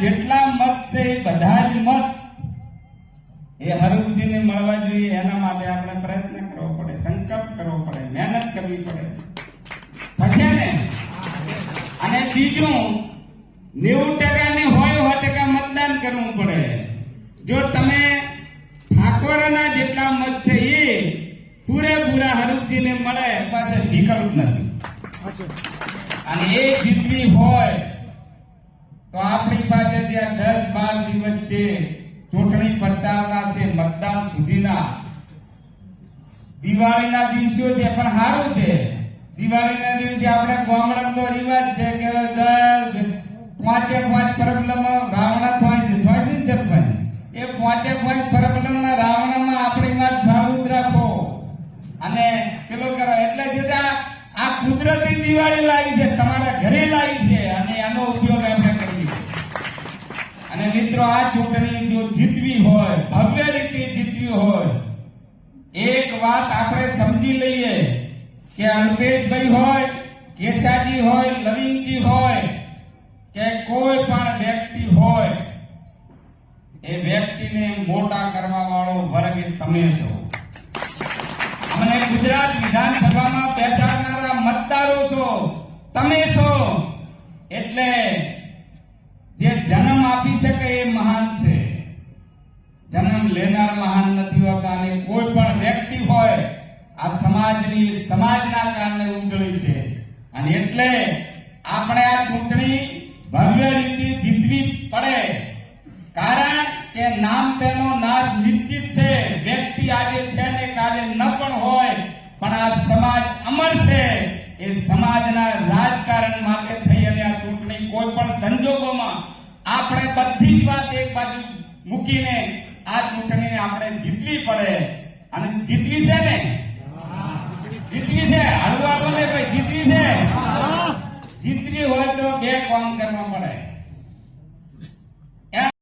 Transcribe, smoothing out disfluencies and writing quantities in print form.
જેટલા મત છે એ બધા જ મત એ હરુભજીને મળવા જોઈએ. એના માટે આપણે પ્રયત્ન કરવો પડે, સંકલ્પ કરવો પડે, મહેનત કરવી પડે, થશે ને? અને બીજું 90% ને હોય 100% મતદાન કરવું પડે. જો તમે ઠાકોરના જેટલા મત છે એ પૂરેપૂરા હરુભજીને મળે પાસે વિકલ્પ નથી. અને એ જીતવી હોય તો આપણી પાસે ત્યાં 10-12 દિવસ છે, ચૂંટણી પ્રચારના છે, મતદાન સુધીના. દિવાળીના દિવસો છે પણ સારું છે. દિવાળીના દિવસે આપણે ગામડામાં તો રિવાજ છે કે 5 પરબલમાં રાવણા થાય છે સરપંચ. એ 5 પરબલમના રાવણામાં આપણી વાત સાબુત રાખો અને પેલો કરો. એટલે જુદા આ કુદરતી દિવાળી લાવી છે, તમારા ઘરે લાવી છે અને એનો ઉપયોગ આપણે કરવી છે. અને મિત્રો, આ ચૂંટણી જો જીતવી હોય, ભવ્ય રીતે જીતવી હોય, એક વાત આપણે સમજી લઈએ કે અલ્પેશભાઈ હોય, કેસાજી હોય, લવિંગજી હોય કે કોઈ પણ વ્યક્તિ હોય, એ વ્યક્તિને મોટા કરવા વાળો વર્ગ તમે છો. અમને ગુજરાત વિધાનસભામાં બેસાડનારા મતદારો છો, તમે છો. એટલે જે જન્મ આપી શકે એ મહાન છે, જન્મ લેનાર મહાન નથી હોતા. અને કોઈ પણ વ્યક્તિ હોય આ સમાજના કારણે ઉજળી છે. અને એટલે આપણે આ ચૂંટણી ભવ્ય રીતે જીતવી પડે. કારણ કે નામ તેનો નાશ નિશ્ચિત છે. વ્યક્તિ આજે છે ને કાલે ન પણ હોય, પણ આ સમાજ અમર છે. એ સમાજના રાજકારણ માટે થઈ અને આ ચૂંટણી કોઈ પણ સંજોગોમાં આપણે બધી જ વાત એક બાજુ મૂકીને આ ચૂંટણીને આપણે જીતવી પડે. અને જીતવી છે ને? જીતવી છે. હળવા બોલે ભાઈ, જીતવી છે. જીતવી હોય તો 2 કામ કરવા પડે.